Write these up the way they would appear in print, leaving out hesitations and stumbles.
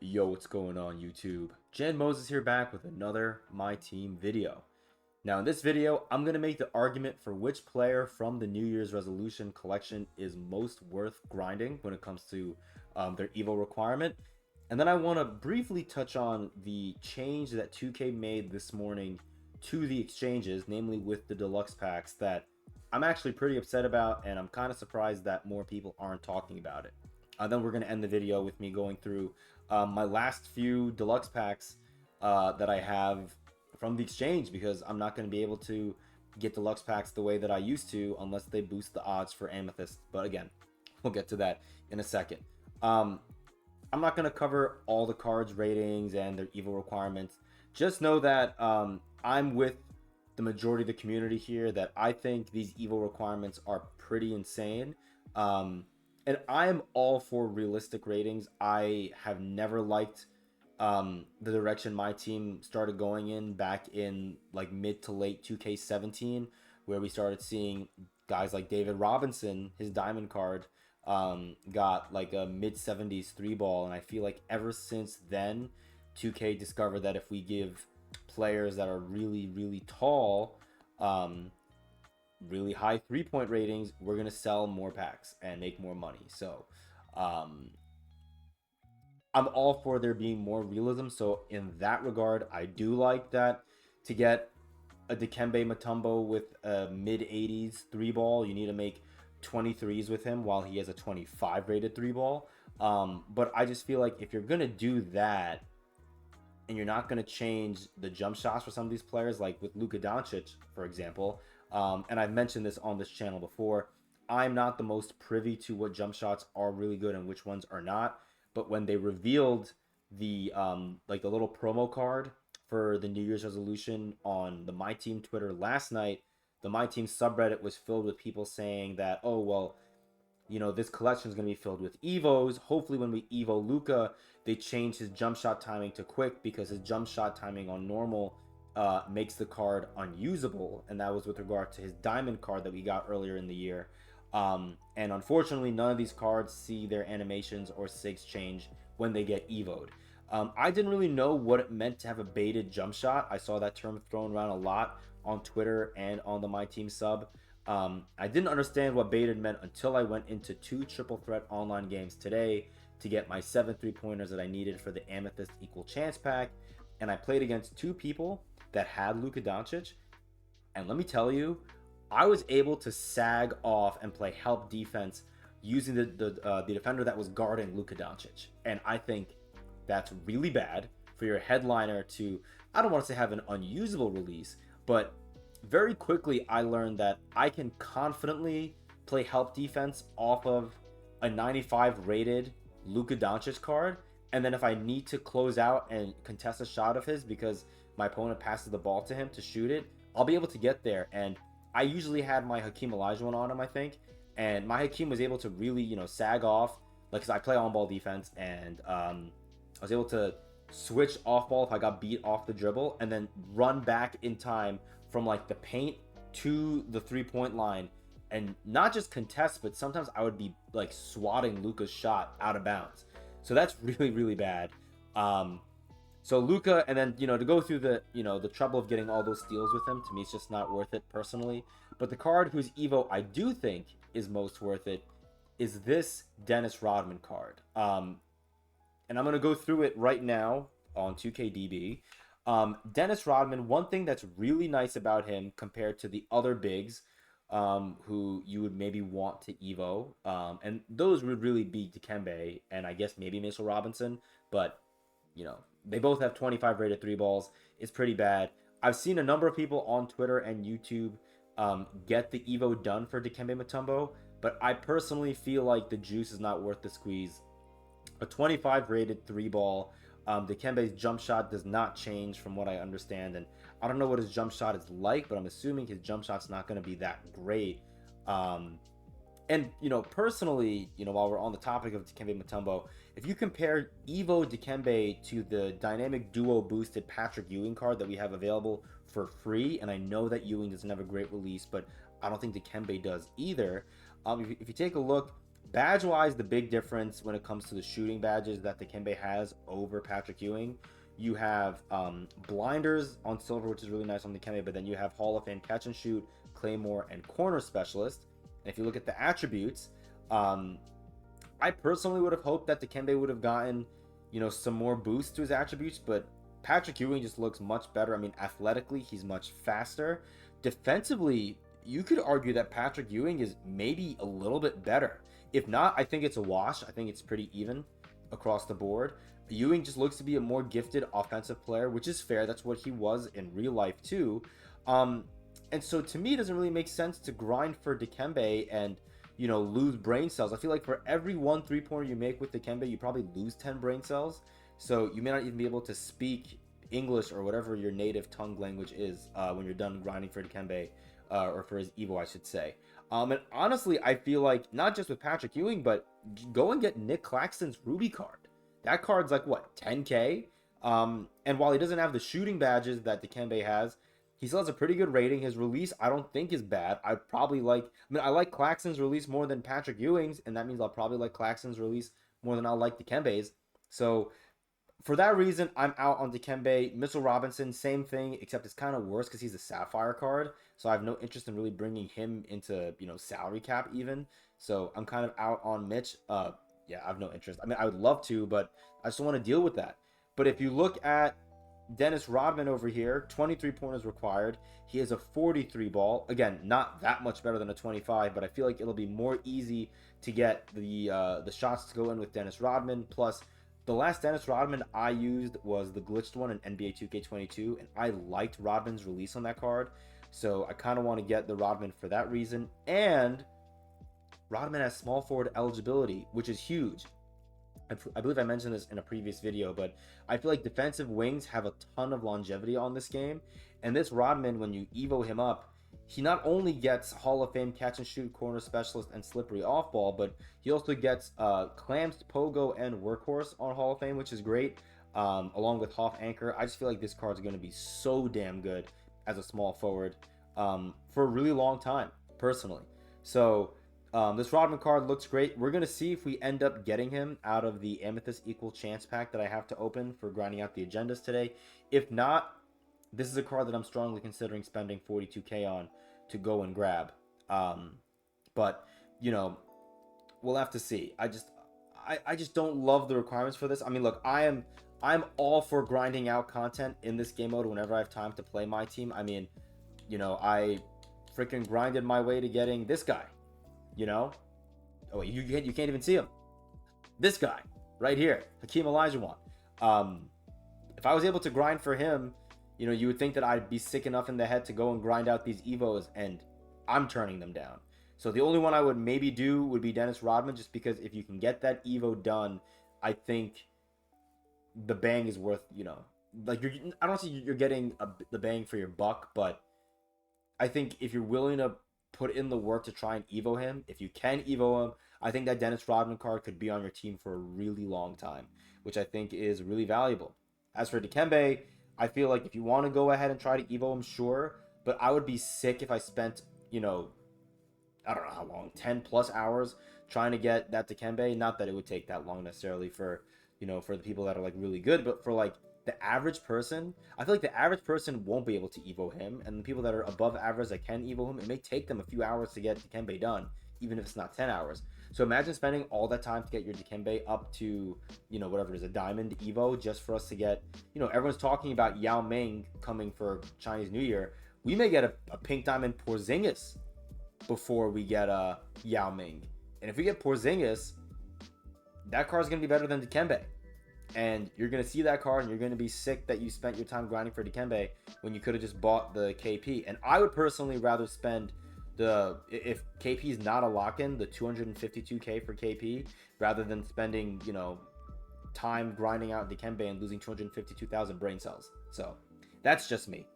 Yo, what's going on YouTube? Jan Moses here back with another My Team video. Now in this video, I'm going to make the argument for which player from the New Year's resolution collection is most worth grinding when it comes to their Evo requirement. And then I want to briefly touch on the change that 2K made this morning to the exchanges, namely with the deluxe packs, that I'm actually pretty upset about, and I'm kind of surprised that more people aren't talking about it. Then we're going to end the video with me going through my last few deluxe packs that I have from the exchange, because I'm not going to be able to get deluxe packs the way that I used to unless they boost the odds for Amethyst. But again, we'll get to that in a second. I'm not going to cover all the cards' ratings and their Evo requirements. Just know that I'm with the majority of the community here, that I think these Evo requirements are pretty insane. And I'm all for realistic ratings. I have never liked the direction my team started going in back in like mid to late 2K17, where we started seeing guys like David Robinson, his diamond card, got like a mid 70s three ball. And I feel like ever since then, 2K discovered that if we give players that are really, really tall, really high 3-point ratings, we're gonna sell more packs and make more money. So I'm all for there being more realism. So in that regard, I do like that. To get a Dikembe Mutombo with a mid 80s three ball, you need to make 23s with him, while he has a 25 rated three ball. But I just feel like if you're gonna do that and you're not going to change the jump shots for some of these players, like with Luka Doncic, for example. And I've mentioned this on this channel before. I'm not the most privy to what jump shots are really good and which ones are not. But when they revealed the like the little promo card for the New Year's resolution on the My Team Twitter last night, the My Team subreddit was filled with people saying that, oh, well, you know, this collection is going to be filled with Evos. Hopefully when we Evo Luka, they change his jump shot timing to quick, because his jump shot timing on normal makes the card unusable. And that was with regard to his diamond card that we got earlier in the year. And unfortunately, none of these cards see their animations or SIGs change when they get Evo'd. I didn't really know what it meant to have a baited jump shot. I saw that term thrown around a lot on Twitter and on the My Team sub. I didn't understand what baited meant until I went into 2 triple threat online games today to get my 7 3-pointers that I needed for the Amethyst Equal Chance pack. And I played against 2 people that had Luka Doncic. And let me tell you, I was able to sag off and play help defense using the defender that was guarding Luka Doncic. And I think that's really bad for your headliner to, I don't want to say have an unusable release, but very quickly I learned that I can confidently play help defense off of a 95 rated Luka Doncic card, and then if I need to close out and contest a shot of his because my opponent passes the ball to him to shoot it, I'll be able to get there. And I usually had my Hakeem Olajuwon on him, I think, and my Hakeem was able to really, you know, sag off, like, because I play on ball defense, and I was able to switch off ball if I got beat off the dribble, and then run back in time from like the paint to the 3-point line, and not just contest, but sometimes I would be like swatting Luka's shot out of bounds. So that's really, really bad. So Luka, and then, you know, to go through the, you know, the trouble of getting all those steals with him, to me, it's just not worth it personally. But the card whose Evo I do think is most worth it is this Dennis Rodman card. And I'm going to go through it right now on 2KDB. Dennis Rodman, one thing that's really nice about him compared to the other bigs who you would maybe want to Evo, and those would really be Dikembe and I guess maybe Mitchell Robinson, but, you know, they both have 25 rated 3 balls. It's pretty bad. I've seen a number of people on Twitter and YouTube get the Evo done for Dikembe Mutombo, but I personally feel like the juice is not worth the squeeze. A 25 rated 3 ball, Dikembe's jump shot does not change from what I understand, and I don't know what his jump shot is like, but I'm assuming his jump shot's not going to be that great. And, you know, personally, you know, while we're on the topic of Dikembe Mutombo, if you compare Evo Dikembe to the dynamic duo boosted Patrick Ewing card that we have available for free, and I know that Ewing doesn't have a great release, but I don't think Dikembe does either. If you take a look, badge-wise, the big difference when it comes to the shooting badges that Dikembe has over Patrick Ewing, you have blinders on silver, which is really nice on Dikembe, but then you have Hall of Fame catch and shoot, claymore, and corner specialist. And if you look at the attributes, I personally would have hoped that Dikembe would have gotten, some more boost to his attributes, but Patrick Ewing just looks much better. I mean, athletically, he's much faster. Defensively, you could argue that Patrick Ewing is maybe a little bit better. If not, I think it's a wash. I think it's pretty even across the board. Ewing just looks to be a more gifted offensive player, which is fair. That's what he was in real life too. And so to me, it doesn't really make sense to grind for Dikembe and, lose brain cells. I feel like for every one three-pointer you make with Dikembe, you probably lose 10 brain cells. So you may not even be able to speak English or whatever your native tongue language is when you're done grinding for Dikembe, or for his Evo, I should say. And honestly, I feel like not just with Patrick Ewing, but go and get Nick Claxton's Ruby card. That card's like, what, 10K? And while he doesn't have the shooting badges that Dikembe has, he still has a pretty good rating. His release, I don't think, is bad. I like Claxton's release more than Patrick Ewing's, and that means I'll probably like Claxton's release more than I'll like Dikembe's. So for that reason, I'm out on Dikembe. Mitchell Robinson, same thing, except it's kind of worse because he's a Sapphire card. So I have no interest in really bringing him into, salary cap even. So I'm kind of out on Mitch. Yeah, I have no interest. I mean, I would love to, but I just don't want to deal with that. But if you look at Dennis Rodman over here, 23 pointers required. He has a 43 ball. Again, not that much better than a 25, but I feel like it'll be more easy to get the shots to go in with Dennis Rodman. Plus, the last Dennis Rodman I used was the glitched one in NBA 2K22, and I liked Rodman's release on that card. So I kind of want to get the Rodman for that reason. And Rodman has small forward eligibility, which is huge. I believe I mentioned this in a previous video, but I feel like defensive wings have a ton of longevity on this game. And this Rodman, when you Evo him up, he not only gets Hall of Fame catch and shoot, corner specialist, and slippery off ball, but he also gets clamps, pogo, and workhorse on Hall of Fame, which is great, along with Hoff anchor. I just feel like this card's going to be so damn good as a small forward for a really long time, personally. So this Rodman card looks great. We're going to see if we end up getting him out of the Amethyst Equal Chance pack that I have to open for grinding out the agendas today. If not, this is a card that I'm strongly considering spending 42K on to go and grab. But, we'll have to see. I just don't love the requirements for this. I mean, look, I'm all for grinding out content in this game mode whenever I have time to play my team. I mean, I freaking grinded my way to getting this guy. Oh, you can't even see him. This guy right here, Hakeem Olajuwon. If I was able to grind for him, you would think that I'd be sick enough in the head to go and grind out these Evos, and I'm turning them down. So the only one I would maybe do would be Dennis Rodman, just because if you can get that Evo done, I think the bang is worth, I don't see you're getting the bang for your buck, but I think if you're willing to put in the work to try and Evo him, if you can Evo him, I think that Dennis Rodman card could be on your team for a really long time, which I think is really valuable. As for Dikembe, I feel like if you want to go ahead and try to Evo him, sure, but I would be sick if I spent, I don't know how long, 10 plus hours trying to get that Dikembe. Not that it would take that long necessarily for, for the people that are like really good, but for like the average person, I feel like the average person won't be able to Evo him, and the people that are above average that can Evo him, it may take them a few hours to get Dikembe done, even if it's not 10 hours. So imagine spending all that time to get your Dikembe up to, whatever it is, a diamond Evo, just for us to get, everyone's talking about Yao Ming coming for Chinese New Year. We may get a pink diamond Porzingis before we get a Yao Ming. And if we get Porzingis, that card's going to be better than Dikembe. And you're going to see that card and you're going to be sick that you spent your time grinding for Dikembe when you could have just bought the KP. And I would personally rather spend if KP is not a lock-in, the 252K for KP, rather than spending, time grinding out Dikembe and losing 252,000 brain cells. So that's just me.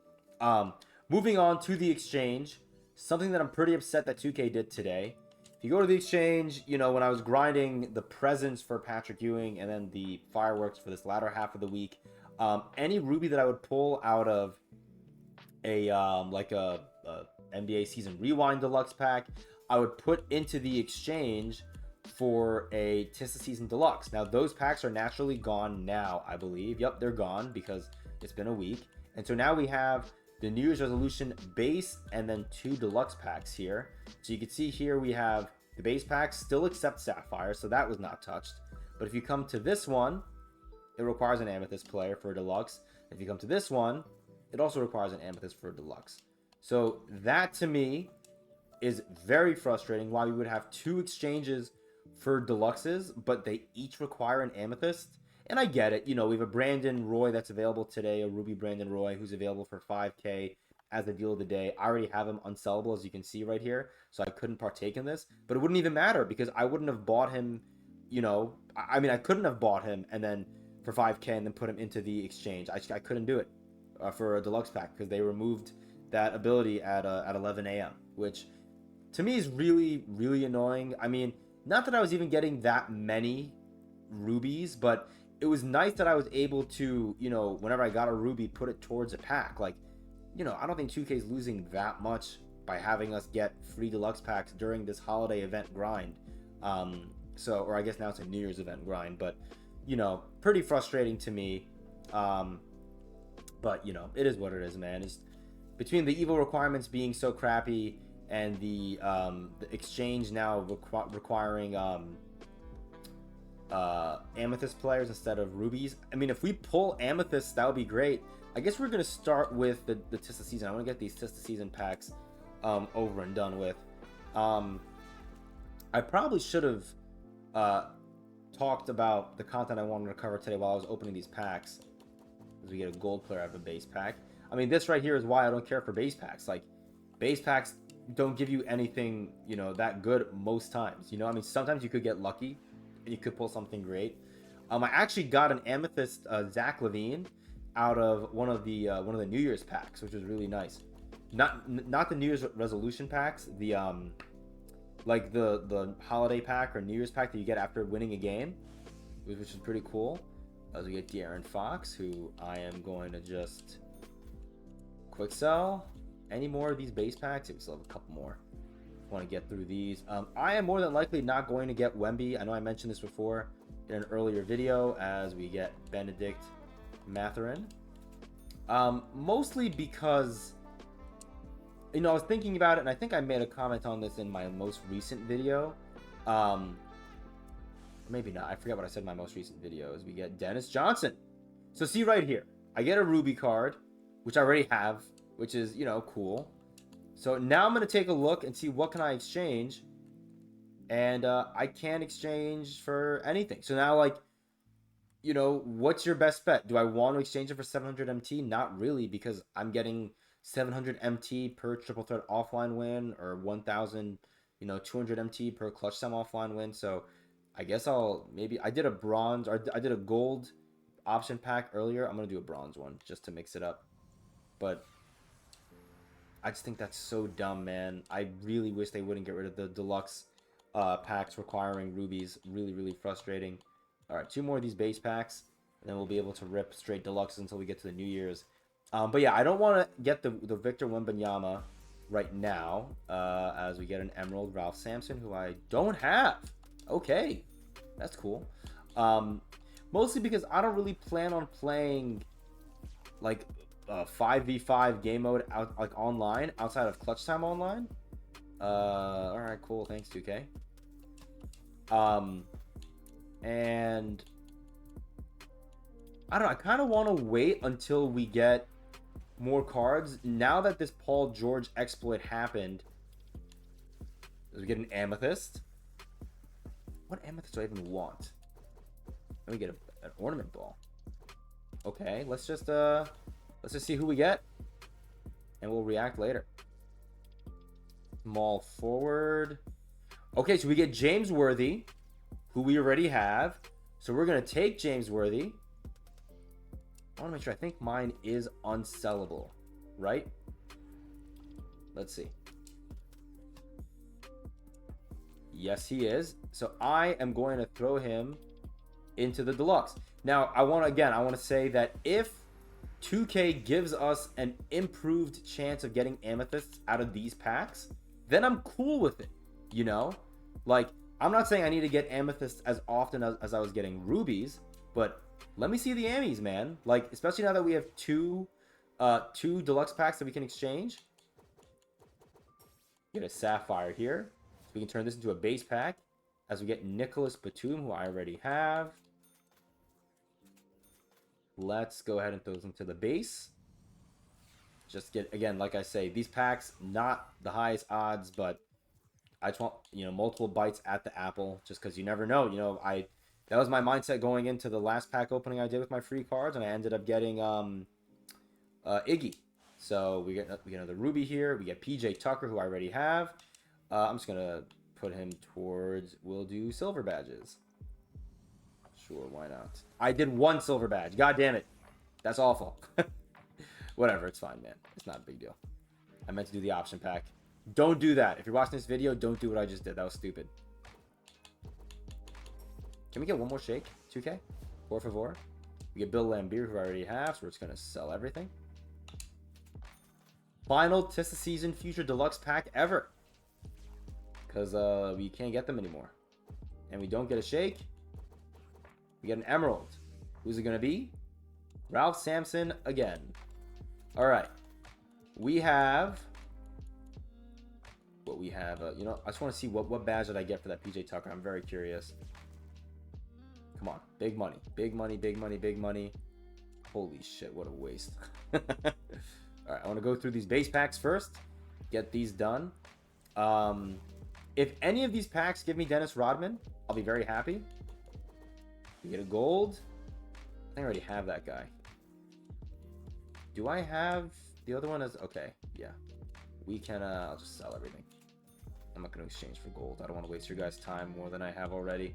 Moving on to the exchange, something that I'm pretty upset that 2K did today. If you go to the exchange, when I was grinding the presents for Patrick Ewing and then the fireworks for this latter half of the week, any Ruby that I would pull out of a NBA Season Rewind Deluxe pack, I would put into the exchange for a Tista Season Deluxe. Now, those packs are naturally gone now, I believe. Yep, they're gone because it's been a week. And so now we have the New Year's Resolution base and then 2 deluxe packs here. So you can see here we have the base packs still accept Sapphire, so that was not touched. But if you come to this one, it requires an Amethyst player for a deluxe. If you come to this one, it also requires an Amethyst for a deluxe. So that to me is very frustrating why we would have 2 exchanges for deluxes, but they each require an Amethyst. And I get it, you know, we have a Brandon Roy that's available today, a Ruby Brandon Roy who's available for 5K as the deal of the day. I already have him unsellable, as you can see right here, so I couldn't partake in this. But it wouldn't even matter because I wouldn't have bought him, you know, I mean, I couldn't have bought him and then for 5K and then put him into the exchange. I couldn't do it for a deluxe pack because they removed that ability at 11 a.m., which to me is really, really annoying. I mean, not that I was even getting that many rubies, but it was nice that I was able to, you know, whenever I got a ruby, put it towards a pack. Like, you know, I don't think 2K is losing that much by having us get free deluxe packs during this holiday event grind. Or I guess now it's a New Year's event grind, but, you know, pretty frustrating to me. But, you know, it is what it is, man. It's between the evil requirements being so crappy and the exchange now requiring Amethyst players instead of rubies. I mean, if we pull Amethyst, that would be great. I guess we're going to start with the Tista Season. I want to get these Tista Season packs over and done with. I probably should have talked about the content I wanted to cover today while I was opening these packs. As we get a gold player out of a base pack. I mean, this right here is why I don't care for base packs. Like, base packs don't give you anything, you know, that good most times. You know, I mean, sometimes you could get lucky and you could pull something great. I actually got an Amethyst Zach LaVine out of one of the New Year's packs, which was really nice. Not the New Year's resolution packs, the like the holiday pack or New Year's pack that you get after winning a game, which is pretty cool. As we get De'Aaron Fox, who I am going to just quick sell. Any more of these base packs? We still have a couple more. Want to get through these. I am more than likely not going to get Wemby. I know I mentioned this before in an earlier video as we get Benedict Mathurin. Mostly because, you know, I was thinking about it, and I think I made a comment on this in my most recent video. Maybe not. I forget what I said in my most recent video. As we get Dennis Johnson. So see right here. I get a Ruby card, which I already have, which is, you know, cool. So now I'm going to take a look and see what can I exchange. And I can't exchange for anything. So now, like, you know, what's your best bet? Do I want to exchange it for 700 MT? Not really, because I'm getting 700 MT per triple threat offline win, or 1,000, you know, 200 MT per clutch sam offline win. So I guess I did a bronze, or I did a gold option pack earlier. I'm going to do a bronze one just to mix it up. But I just think that's so dumb, man. I really wish they wouldn't get rid of the deluxe packs requiring rubies. Really, really frustrating. All right, 2 more of these base packs, and then we'll be able to rip straight deluxes until we get to the New Year's. But yeah, I don't want to get the Victor Wembanyama right now, as we get an Emerald Ralph Sampson, who I don't have. Okay, that's cool. Mostly because I don't really plan on playing like 5v5 game mode like online outside of clutch time online. All right, cool. Thanks, 2K. And I don't know. I kind of want to wait until we get more cards. Now that this Paul George exploit happened, as we get an Amethyst. What Amethyst do I even want? Let me get an Ornament Ball. Okay, let's just see who we get, and we'll react later. Small forward. Okay, so we get James Worthy, who we already have. So we're gonna take James Worthy. I want to make sure. I think mine is unsellable, right? Let's see. Yes, he is. So I am going to throw him into the deluxe. Now, I want to say that if 2K gives us an improved chance of getting amethysts out of these packs, then I'm cool with it. You know, like, I'm not saying I need to get amethysts as often as I was getting rubies, but let me see the ammies, man. Like, especially now that we have two deluxe packs that we can exchange. Get a sapphire here. So we can turn this into a base pack as we get Nicholas Batum, who I already have. Let's go ahead and throw them to the base. Just get, again, like I say, these packs, not the highest odds, but I just want, multiple bites at the apple, just because you never know. That was my mindset going into the last pack opening I did with my free cards, and I ended up getting Iggy. So we get another Ruby here. We get PJ Tucker, who I already have. I'm just gonna put him towards. We'll do silver badges. Sure, why not? I did one silver badge. God damn it, that's awful. Whatever, it's fine, man. It's not a big deal. I meant to do the option pack. Don't do that. If you're watching this video, don't do what I just did. That was stupid. Can we get one more shake? 2K? Por favor. We get Bill Lambier, who I already have, so we're just going to sell everything. Final Tissa Season Future Deluxe pack ever. Because we can't get them anymore. And we don't get a shake. We get an Emerald. Who's it going to be? Ralph Sampson again. All right. We have... What we have... I just want to see what badge did I get for that PJ Tucker. I'm very curious. Come on. Big money. Big money, big money, big money. Holy shit, what a waste. Alright, I want to go through these base packs first. Get these done. If any of these packs give me Dennis Rodman, I'll be very happy. We get a gold. I think I already have that guy. Do I have... The other one is... Okay, yeah. We can... I'll just sell everything. I'm not going to exchange for gold. I don't want to waste your guys' time more than I have already.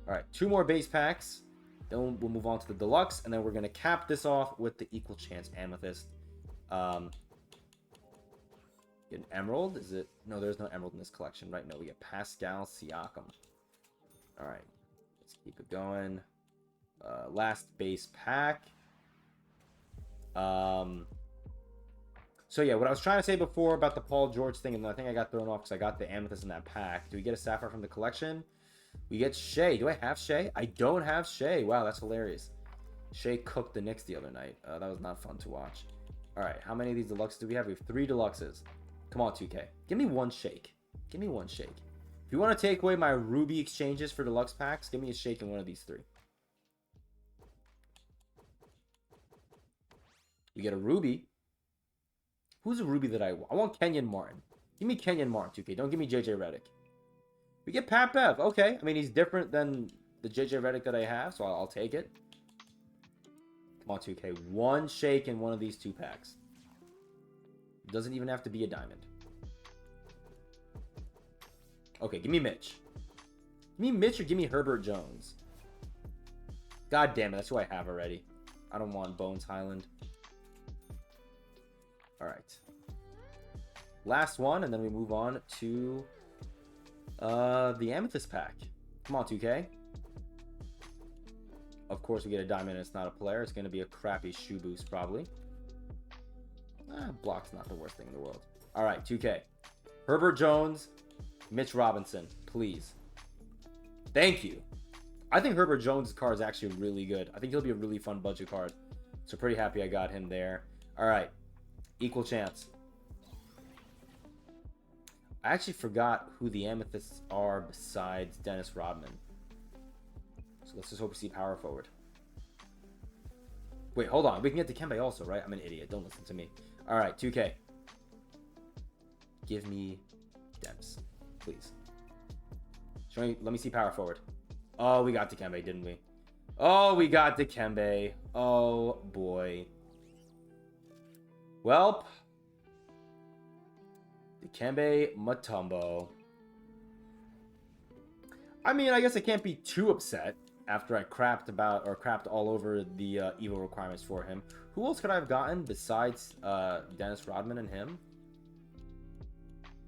Alright, 2 more base packs. Then we'll move on to the deluxe. And then we're going to cap this off with the equal chance amethyst. Get an emerald. Is it? No, there's no emerald in this collection. Right, no, we get Pascal Siakam. Alright, let's keep it going. Last base pack. So yeah, what I was trying to say before about the Paul George thing, and I think I got thrown off because I got the amethyst in that pack. Do we get a sapphire from the collection? We get Shea. Do I have Shea? I don't have Shea. Wow, that's hilarious. Shea cooked the Knicks the other night. That was not fun to watch. All right, how many of these deluxes do we have? We have 3 deluxes. Come on, 2K. Give me one shake. Give me one shake. If you want to take away my Ruby exchanges for deluxe packs, give me a shake in one of these 3. We get a Ruby. Who's a Ruby that I want? I want Kenyon Martin. Give me Kenyon Martin, 2K. Don't give me JJ Redick. We get Pat Bev. Okay. I mean, he's different than the JJ Redick that I have, so I'll take it. Come on, 2K. One shake in one of these 2 packs. It doesn't even have to be a diamond. Okay, give me Mitch. Give me Mitch or give me Herbert Jones. God damn it, that's who I have already. I don't want Bones Highland. Alright. Last one, and then we move on to the Amethyst pack. Come on, 2K. Of course, we get a diamond and it's not a player. It's going to be a crappy shoe boost, probably. Block's not the worst thing in the world. Alright, 2K. Herbert Jones, Mitch Robinson, please. Thank you. I think Herbert Jones' card is actually really good. I think he'll be a really fun budget card. So pretty happy I got him there. Alright. Equal chance. I actually forgot who the Amethysts are besides Dennis Rodman. So let's just hope we see power forward. Wait, hold on. We can get Dikembe also, right? I'm an idiot. Don't listen to me. Alright, 2K. Give me Dennis. Please. Let me see power forward. Oh, we got Dikembe, didn't we? Oh, we got Dikembe. Oh, boy. Well, Dikembe Mutombo. I mean, I guess I can't be too upset after I crapped all over the Evo requirements for him. Who else could I have gotten besides Dennis Rodman and him?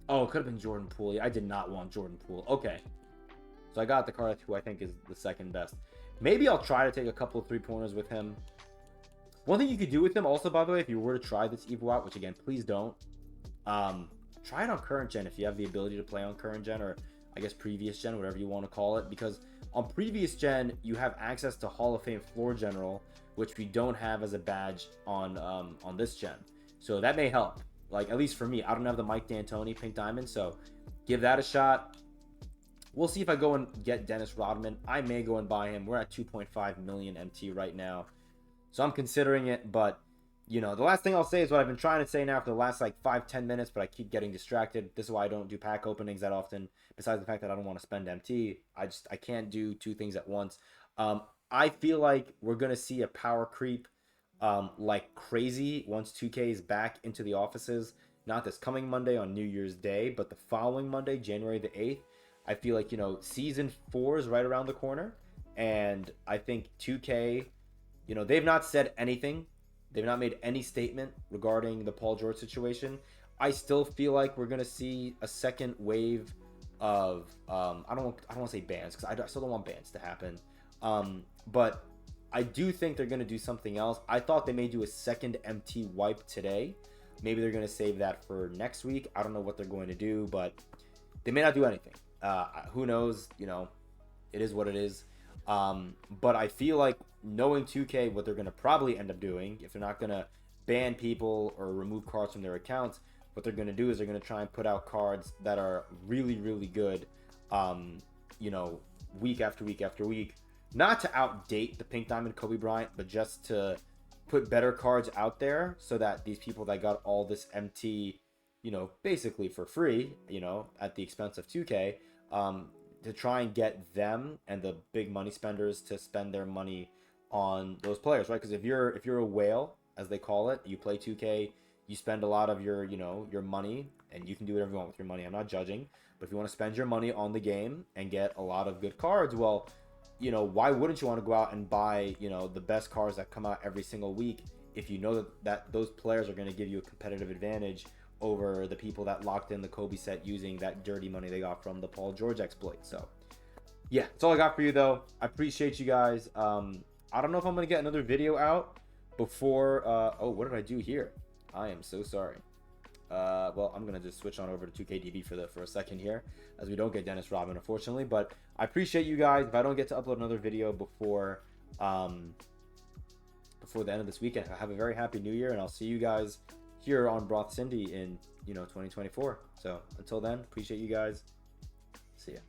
Oh, it could have been Jordan Poole. I did not want Jordan Poole. Okay. So I got the card who I think is the second best. Maybe I'll try to take a couple of 3-pointers with him. One thing you could do with him also, by the way, if you were to try this Evo out, which again, please don't. Try it on current gen if you have the ability to play on current gen, or I guess previous gen, whatever you want to call it, because on previous gen you have access to Hall of Fame floor general, which we don't have as a badge on this gen. So that may help. Like, at least for me, I don't have the Mike D'Antoni pink diamond, so give that a shot. We'll see if I go and get Dennis Rodman. I may go and buy him. We're at 2.5 million MT right now, so I'm considering it. But you know, the last thing I'll say is what I've been trying to say now for the last like 5-10 minutes, but I keep getting distracted. This is why I don't do pack openings that often. Besides the fact that I don't want to spend MT, I can't do two things at once. I feel like we're gonna see a power creep like crazy once 2K is back into the offices. Not this coming Monday on New Year's Day, but the following Monday, January the 8th. I feel like, you know, season 4 is right around the corner, and I think 2K, you know, they've not said anything. They've not made any statement regarding the Paul George situation. I still feel like we're gonna see a second wave of I don't want to say bans, because I still don't want bans to happen. But I do think they're gonna do something else. I thought they may do a second MT wipe today. Maybe they're gonna save that for next week. I don't know what they're going to do, but they may not do anything. Who knows? You know, it is what it is. But I feel like, knowing 2K, what they're going to probably end up doing, if they're not going to ban people or remove cards from their accounts, what they're going to do is they're going to try and put out cards that are really, really good, you know, week after week after week. Not to outdate the Pink Diamond Kobe Bryant, but just to put better cards out there so that these people that got all this MT, you know, basically for free, you know, at the expense of 2K, to try and get them and the big money spenders to spend their money on those players, right? Because if you're a whale, as they call it, you play 2K, you spend a lot of your, you know, your money, and you can do whatever you want with your money. I'm not judging, but if you want to spend your money on the game and get a lot of good cards, well, you know, why wouldn't you want to go out and buy, you know, the best cards that come out every single week if you know that those players are going to give you a competitive advantage over the people that locked in the Kobe set using that dirty money they got from the Paul George exploit. So yeah, that's all I got for you, though. I appreciate you guys. I don't know if I'm gonna get another video out before oh, what did I do here? I am so sorry. Well, I'm gonna just switch on over to 2KDB for a second here, as we don't get Dennis Rodman, unfortunately. But I appreciate you guys. If I don't get to upload another video before the end of this weekend, have a very happy New Year, and I'll see you guys here on Broth Cindy in, you know, 2024. So until then, appreciate you guys. See ya.